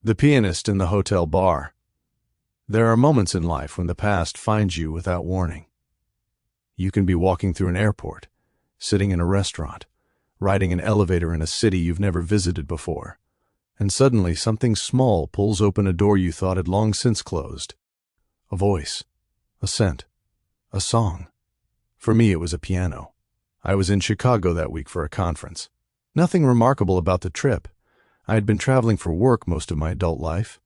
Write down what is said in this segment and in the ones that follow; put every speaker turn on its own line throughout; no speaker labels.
The Pianist in the Hotel Bar. There are moments in life when the past finds you without warning. You can be walking through an airport, sitting in a restaurant, riding an elevator in a city you've never visited before, and suddenly something small pulls open a door you thought had long since closed. A voice, a scent, a song. For me, it was a piano. I was in Chicago that week for a conference. Nothing remarkable about the trip. I had been traveling for work most of my adult life,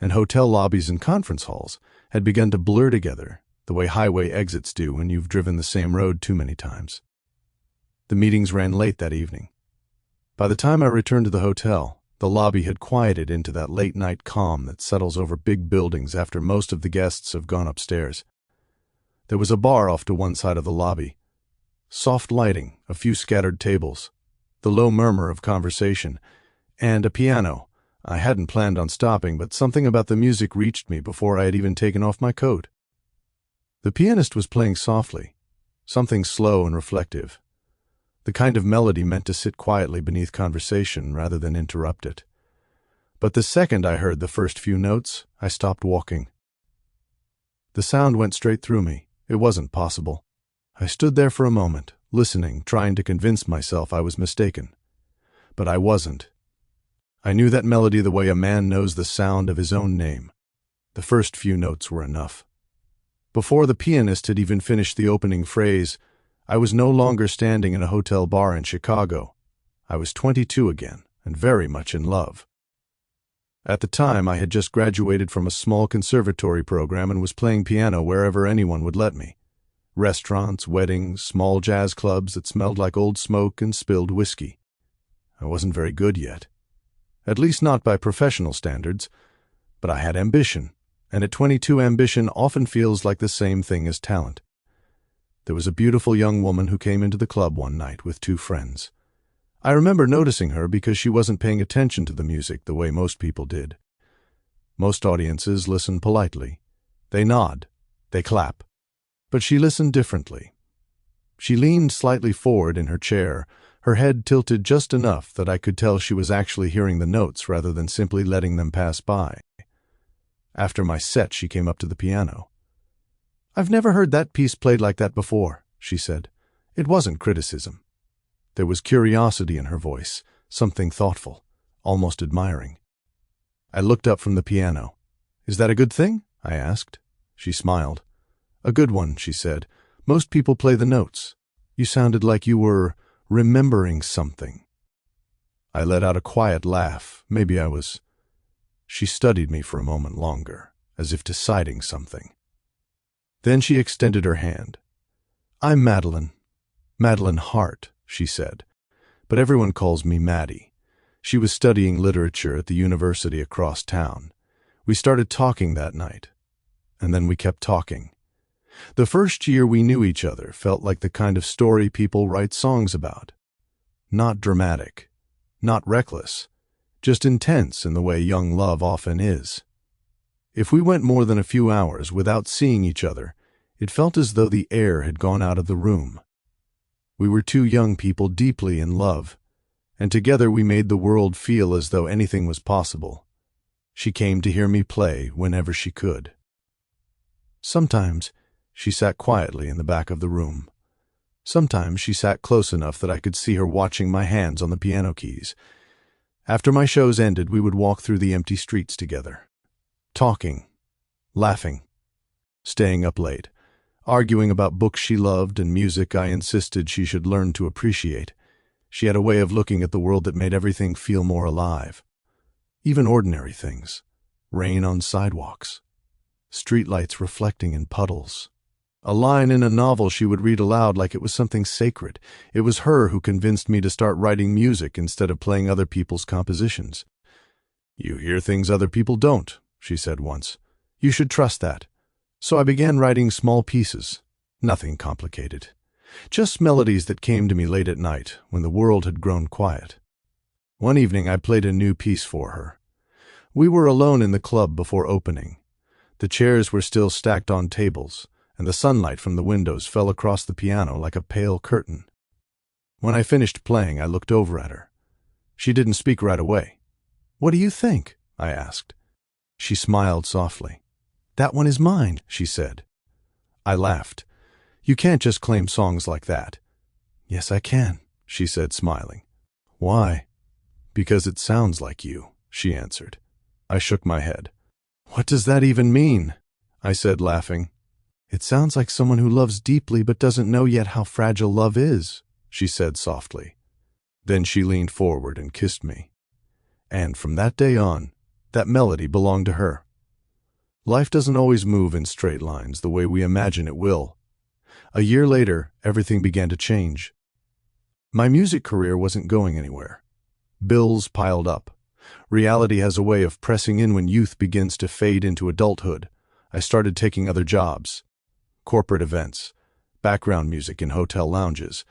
and hotel lobbies and conference halls had begun to blur together the way highway exits do when you've driven the same road too many times. The meetings ran late that evening. By the time I returned to the hotel, the lobby had quieted into that late-night calm that settles over big buildings after most of the guests have gone upstairs. There was a bar off to one side of the lobby. Soft lighting, a few scattered tables, the low murmur of conversation, and a piano. I hadn't planned on stopping, but something about the music reached me before I had even taken off my coat. The pianist was playing softly, something slow and reflective, the kind of melody meant to sit quietly beneath conversation rather than interrupt it. But the second I heard the first few notes, I stopped walking. The sound went straight through me. It wasn't possible. I stood there for a moment, listening, trying to convince myself I was mistaken. But I wasn't. I knew that melody the way a man knows the sound of his own name. The first few notes were enough. Before the pianist had even finished the opening phrase, I was no longer standing in a hotel bar in Chicago. I was 22 again, and very much in love. At the time, I had just graduated from a small conservatory program and was playing piano wherever anyone would let me. Restaurants, weddings, small jazz clubs that smelled like old smoke and spilled whiskey. I wasn't very good yet. At least not by professional standards, but I had ambition, and at 22 ambition often feels like the same thing as talent. There was a beautiful young woman who came into the club one night with two friends. I remember noticing her because she wasn't paying attention to the music the way most people did. Most audiences listen politely. They nod, they clap. But she listened differently. She leaned slightly forward in her chair, her head tilted just enough that I could tell she was actually hearing the notes rather than simply letting them pass by. After my set, she came up to the piano. "I've never heard that piece played like that before," she said. It wasn't criticism. There was curiosity in her voice, something thoughtful, almost admiring. I looked up from the piano. "Is that a good thing?" I asked. She smiled. "A good one," she said. "Most people play the notes. You sounded like you were remembering something." I let out a quiet laugh. Maybe I was. She studied me for a moment longer, as if deciding something. Then she extended her hand. "I'm Madeline. Madeline Hart," she said. "But everyone calls me Maddie." She was studying literature at the university across town. We started talking that night, and then we kept talking. The first year we knew each other felt like the kind of story people write songs about. Not dramatic, not reckless, just intense in the way young love often is. If we went more than a few hours without seeing each other, it felt as though the air had gone out of the room. We were two young people deeply in love, and together we made the world feel as though anything was possible. She came to hear me play whenever she could. Sometimes she sat quietly in the back of the room. Sometimes she sat close enough that I could see her watching my hands on the piano keys. After my shows ended, we would walk through the empty streets together, talking, laughing, staying up late, arguing about books she loved and music I insisted she should learn to appreciate. She had a way of looking at the world that made everything feel more alive. Even ordinary things. Rain on sidewalks. Streetlights reflecting in puddles. A line in a novel she would read aloud like it was something sacred. It was her who convinced me to start writing music instead of playing other people's compositions. "You hear things other people don't," she said once. "You should trust that." So I began writing small pieces. Nothing complicated. Just melodies that came to me late at night when the world had grown quiet. One evening I played a new piece for her. We were alone in the club before opening. The chairs were still stacked on tables, and the sunlight from the windows fell across the piano like a pale curtain. When I finished playing, I looked over at her. She didn't speak right away. "What do you think?" I asked. She smiled softly. That one is mine, she said. I laughed. You can't just claim songs like that. Yes, I can, she said, smiling. Why? Because it sounds like you, she answered. I shook my head. What does that even mean? I said, laughing. It sounds like someone who loves deeply but doesn't know yet how fragile love is, she said softly. Then she leaned forward and kissed me. And from that day on, that melody belonged to her. Life doesn't always move in straight lines the way we imagine it will. A year later, everything began to change. My music career wasn't going anywhere. Bills piled up. Reality has a way of pressing in when youth begins to fade into adulthood. I started taking other jobs. Corporate events, background music in hotel lounges,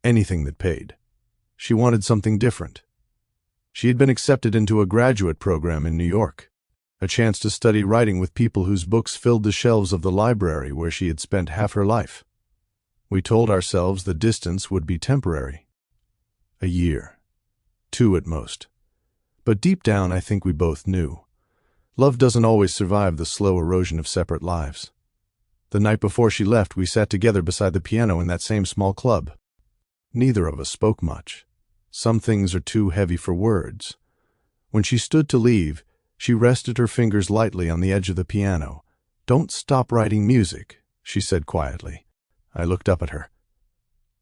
anything that paid. She wanted something different. She had been accepted into a graduate program in New York, a chance to study writing with people whose books filled the shelves of the library where she had spent half her life. We told ourselves the distance would be temporary. A year. 2 at most. But deep down, I think we both knew. Love doesn't always survive the slow erosion of separate lives. The night before she left, we sat together beside the piano in that same small club. Neither of us spoke much. Some things are too heavy for words. When she stood to leave, she rested her fingers lightly on the edge of the piano. Don't stop writing music, she said quietly. I looked up at her.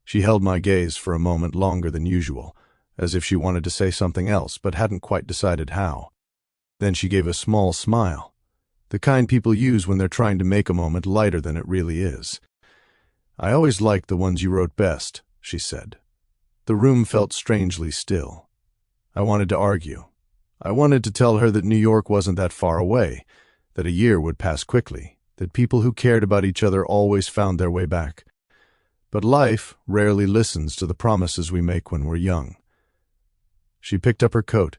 She held my gaze for a moment longer than usual, as if she wanted to say something else but hadn't quite decided how. Then she gave a small smile, the kind people use when they're trying to make a moment lighter than it really is. I always liked the ones you wrote best, she said. The room felt strangely still. I wanted to argue. I wanted to tell her that New York wasn't that far away, that a year would pass quickly, that people who cared about each other always found their way back. But life rarely listens to the promises we make when we're young. She picked up her coat,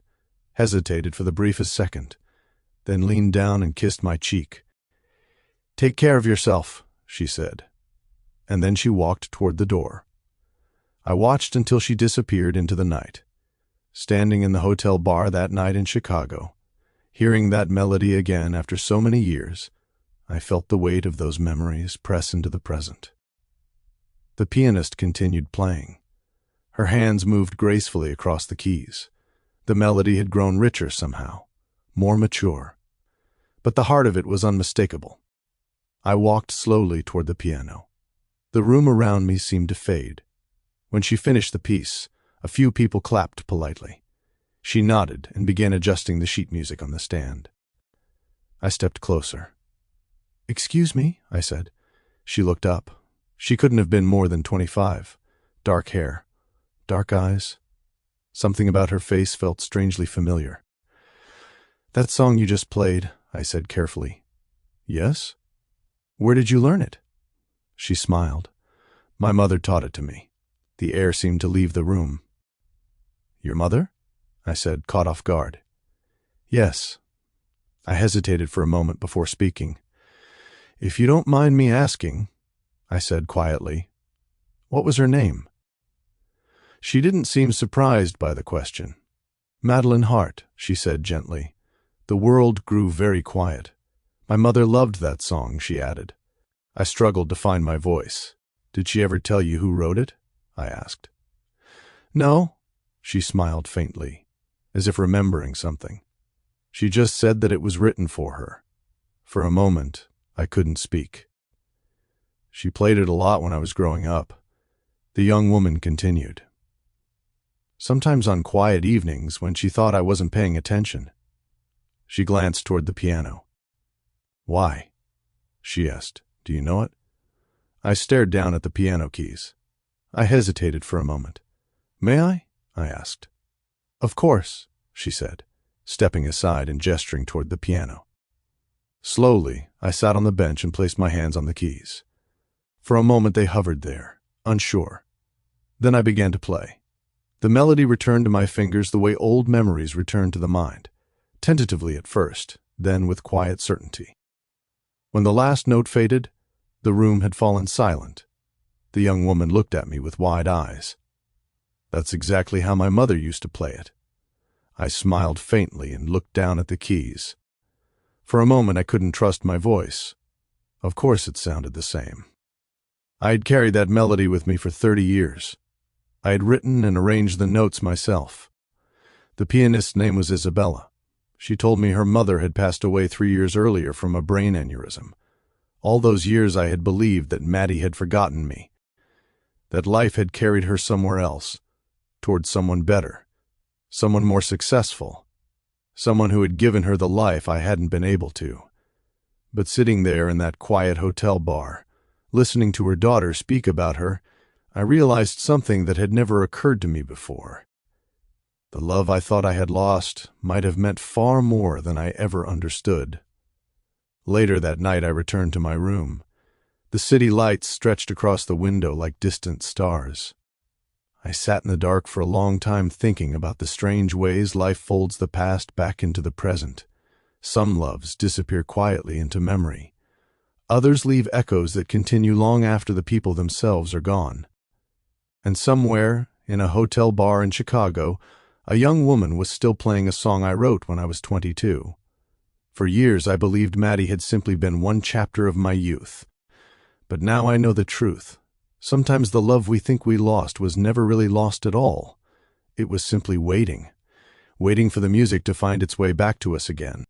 hesitated for the briefest second, then leaned down and kissed my cheek. Take care of yourself, she said. And then she walked toward the door. I watched until she disappeared into the night. Standing in the hotel bar that night in Chicago, hearing that melody again after so many years, I felt the weight of those memories press into the present. The pianist continued playing. Her hands moved gracefully across the keys. The melody had grown richer somehow, more mature. But the heart of it was unmistakable. I walked slowly toward the piano. The room around me seemed to fade. When she finished the piece, a few people clapped politely. She nodded and began adjusting the sheet music on the stand. I stepped closer. Excuse me, I said. She looked up. She couldn't have been more than 25. Dark hair, dark eyes. Something about her face felt strangely familiar. That song you just played, I said carefully. Yes? Where did you learn it? She smiled. My mother taught it to me. The air seemed to leave the room. Your mother? I said, caught off guard. Yes. I hesitated for a moment before speaking. If you don't mind me asking, I said quietly, what was her name? She didn't seem surprised by the question. Madeline Hart, she said gently. The world grew very quiet. My mother loved that song, she added. I struggled to find my voice. Did she ever tell you who wrote it? I asked. No, she smiled faintly, as if remembering something. She just said that it was written for her. For a moment, I couldn't speak. She played it a lot when I was growing up. The young woman continued. Sometimes on quiet evenings when she thought I wasn't paying attention. She glanced toward the piano. Why? She asked. Do you know it? I stared down at the piano keys. I hesitated for a moment. May I? I asked. Of course, she said, stepping aside and gesturing toward the piano. Slowly, I sat on the bench and placed my hands on the keys. For a moment they hovered there, unsure. Then I began to play. The melody returned to my fingers the way old memories return to the mind, tentatively at first, then with quiet certainty. When the last note faded, the room had fallen silent. The young woman looked at me with wide eyes. That's exactly how my mother used to play it. I smiled faintly and looked down at the keys. For a moment I couldn't trust my voice. Of course it sounded the same. I had carried that melody with me for 30 years. I had written and arranged the notes myself. The pianist's name was Isabella. She told me her mother had passed away 3 years earlier from a brain aneurysm. All those years I had believed that Maddie had forgotten me, that life had carried her somewhere else, towards someone better, someone more successful, someone who had given her the life I hadn't been able to. But sitting there in that quiet hotel bar, listening to her daughter speak about her, I realized something that had never occurred to me before. The love I thought I had lost might have meant far more than I ever understood. Later that night I returned to my room. The city lights stretched across the window like distant stars. I sat in the dark for a long time thinking about the strange ways life folds the past back into the present. Some loves disappear quietly into memory. Others leave echoes that continue long after the people themselves are gone. And somewhere, in a hotel bar in Chicago, a young woman was still playing a song I wrote when I was 22. For years I believed Maddie had simply been one chapter of my youth. But now I know the truth. Sometimes the love we think we lost was never really lost at all. It was simply waiting for the music to find its way back to us again.